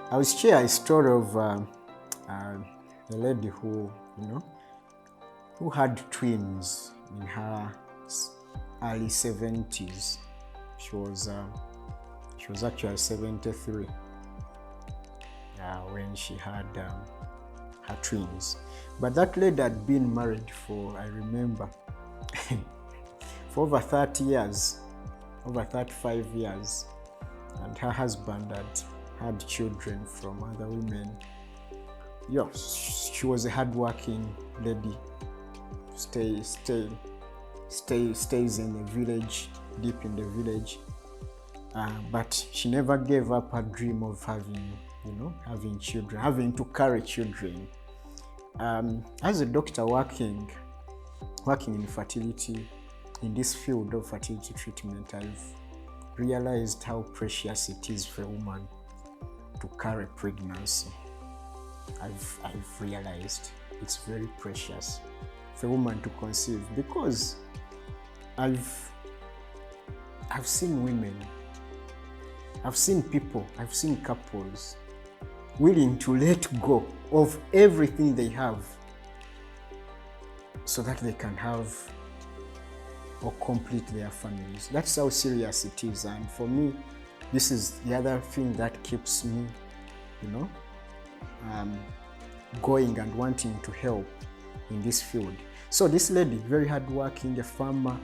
I will share a story of a lady who, who had twins in her early 70s. She was actually 73 when she had her twins. But that lady had been married for, I remember, for over 30 years, over 35 years. And her husband had children from other women. Yeah, she was a hardworking lady. Stays in the village, deep in the village. But she never gave up her dream of having children, having to carry children. As a doctor working in fertility, in this field of fertility treatment, I've realized how precious it is for a woman to carry pregnancy. I've realized it's very precious for a woman to conceive, because I've seen women, I've seen people, I've seen couples willing to let go of everything they have so that they can have or complete their families. That's how serious it is. And for me, this is the other thing that keeps me, going and wanting to help in this field. So this lady, very hardworking, a farmer,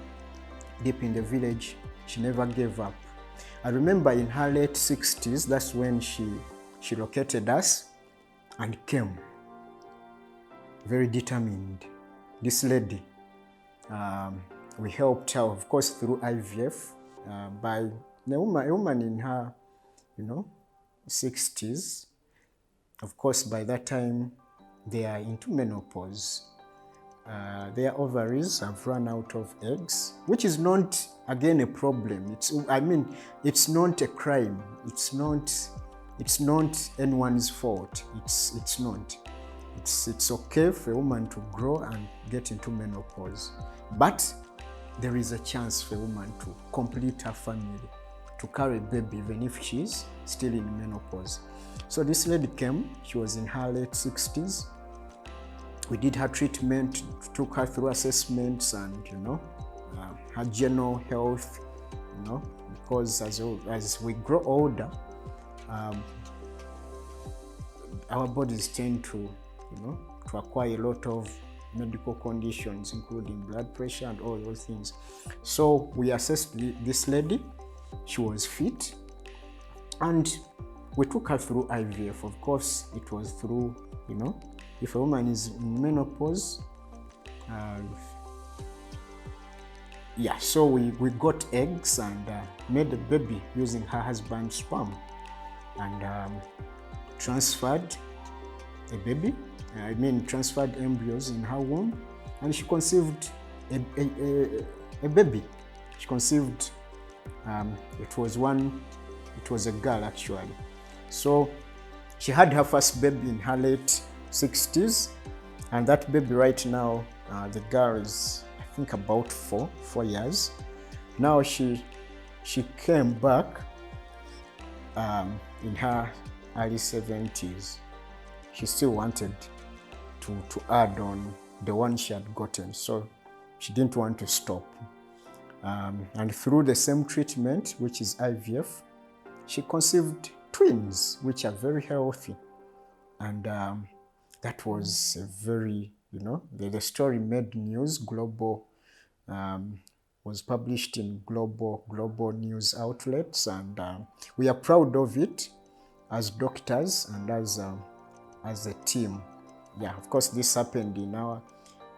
deep in the village, she never gave up. I remember in her late 60s, that's when she located us and came. Very determined. This lady, we helped her, of course, through IVF by a woman in her, 60s. Of course, by that time, they are into menopause. Their ovaries have run out of eggs, which is not, again, a problem. It's not a crime. It's not anyone's fault. It's not. It's okay for a woman to grow and get into menopause. But there is a chance for a woman to complete her family, to carry a baby, even if she's still in menopause. So this lady came, she was in her late 60s. We did her treatment, took her through assessments and, her general health, because as we grow older, our bodies tend to acquire a lot of medical conditions, including blood pressure and all those things. So we assessed this lady. She was fit, and we took her through IVF. Of course, it was through, if a woman is in menopause, so we got eggs and made a baby using her husband's sperm, and transferred a baby, transferred embryos in her womb, and she conceived a baby. She conceived, it was a girl actually. So she had her first baby in her late 60s, and that baby right now, the girl is, I think, about four years. Now she came back in her early 70s. She still wanted to add on the one she had gotten, so she didn't want to stop. And through the same treatment, which is IVF, she conceived twins, which are very healthy. And that was a very, the story made news, global, was published in global news outlets, and we are proud of it as doctors and as a team. Yeah, of course, this happened in our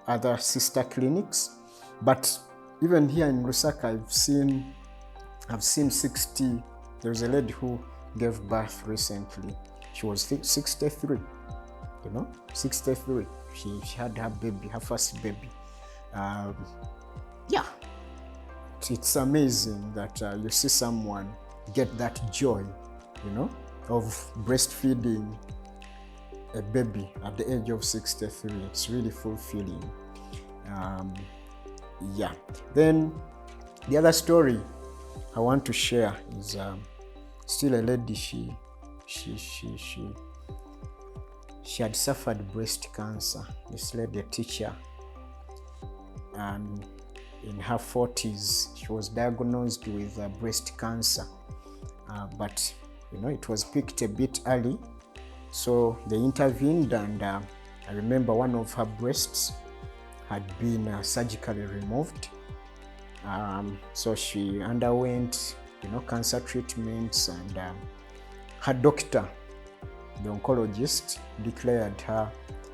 other sister clinics, but even here in Lusaka, I've seen 60. There's a lady who gave birth recently. She was 63. 63. She had her baby, her first baby. It's amazing that you see someone get that joy, of breastfeeding a baby at the age of 63. It's really fulfilling. Then the other story I want to share is still a lady. She she had suffered breast cancer. This lady, a teacher, and in her 40s, she was diagnosed with breast cancer. But it was picked a bit early, so they intervened, and I remember one of her breasts had been surgically removed. So she underwent cancer treatments, and her doctor, the oncologist, declared her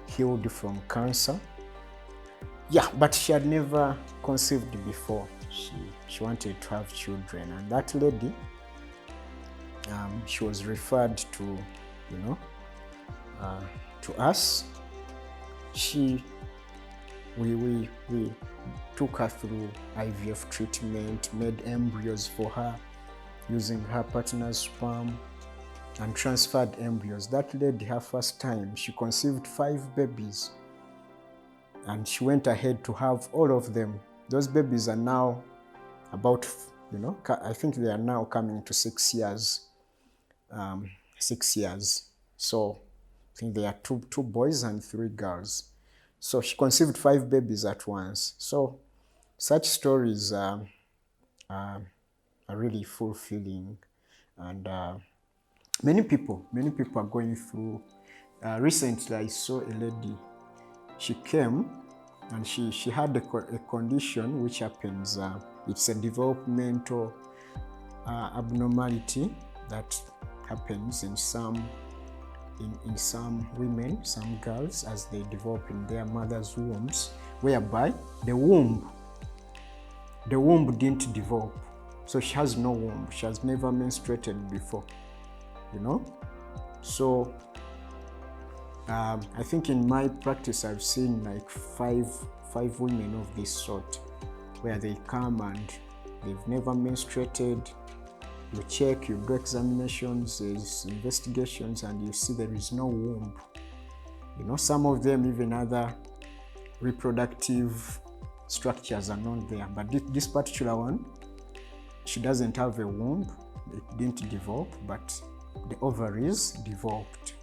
healed from cancer. Yeah, but she had never conceived before. She wanted to have children, and that lady, she was referred to us. We took her through IVF treatment, made embryos for her using her partner's sperm, and transferred embryos. That lady, her first time, she conceived 5 babies, and she went ahead to have all of them. Those babies are now about, I think they are now coming to 6 years. 6 years. So I think there are two boys and 3 girls. So she conceived 5 babies at once. So such stories are really fulfilling, and many people are going through. Recently, I saw a lady. She came, and she had a condition which happens. It's a developmental abnormality that happens in some women, some girls, as they develop in their mother's wombs, whereby the womb didn't develop. So she has no womb. She has never menstruated before, So I think in my practice, I've seen like five women of this sort, where they come and they've never menstruated. You check, you do examinations, there's investigations, and you see there is no womb. Some of them, even other reproductive structures are not there. But this particular one, she doesn't have a womb. It didn't develop, but the ovaries developed.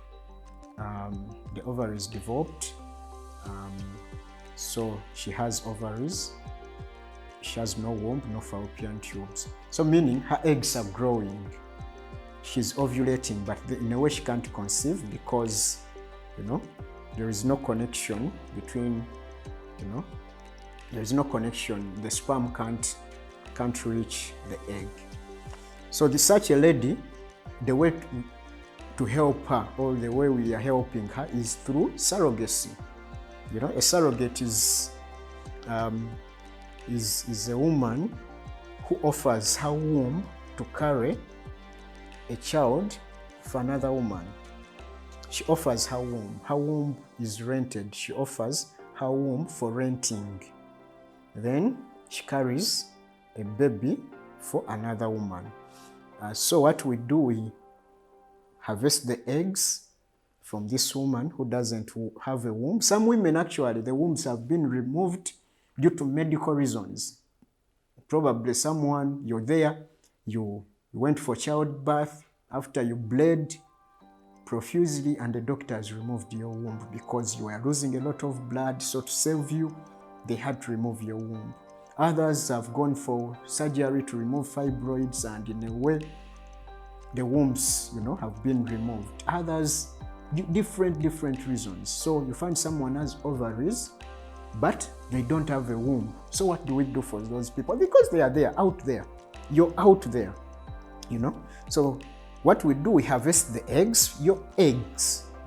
So she has ovaries. She has no womb, no fallopian tubes. So meaning her eggs are growing. She's ovulating, but in a way she can't conceive because, there is no connection between, there is no connection. The sperm can't reach the egg. So such a lady, the way to help her, or the way we are helping her, is through surrogacy. A surrogate is a woman who offers her womb to carry a child for another woman. She offers her womb. Her womb is rented. She offers her womb for renting. Then she carries a baby for another woman. So what we do, we harvest the eggs from this woman who doesn't have a womb. Some women, actually, the wombs have been removed due to medical reasons. Probably someone, you're there, you went for childbirth, after you bled profusely and the doctors removed your womb because you were losing a lot of blood, so to save you, they had to remove your womb. Others have gone for surgery to remove fibroids, and in a way, the wombs, have been removed. Others, different reasons. So you find someone has ovaries, but they don't have a womb. So what do we do for those people? Because they are there, out there. You're out there, So what we do, we harvest the eggs, your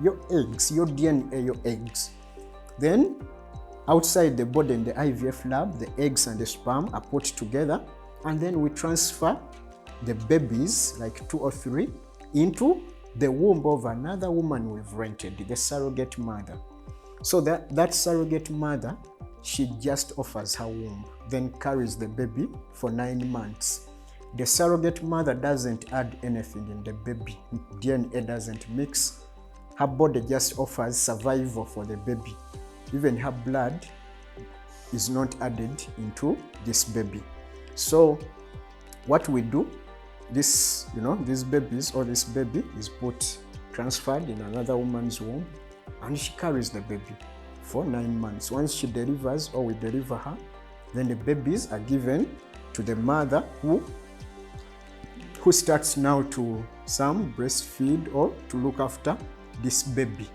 DNA, your eggs. Then outside the body in the IVF lab, the eggs and the sperm are put together, and then we transfer the babies, like 2 or 3, into the womb of another woman we've rented, the surrogate mother. So that surrogate mother, she just offers her womb, then carries the baby for 9 months. The surrogate mother doesn't add anything in the baby. DNA doesn't mix. Her body just offers survival for the baby. Even her blood is not added into this baby. So what we do this, these babies or this baby is transferred in another woman's womb, and she carries the baby for 9 months. Once she delivers or we deliver her, then the babies are given to the mother who starts now to some breastfeed or to look after this baby,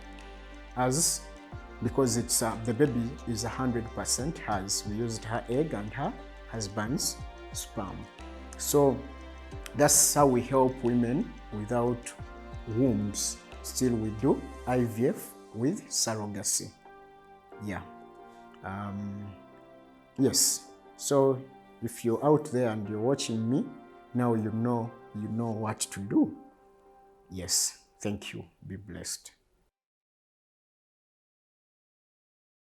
because it's the baby is 100% hers. We used her egg and her husband's sperm. So that's how we help women without wombs. Still we do IVF with surrogacy. Yeah. Yes. So if you're out there and you're watching me, now you know what to do. Yes. Thank you. Be blessed.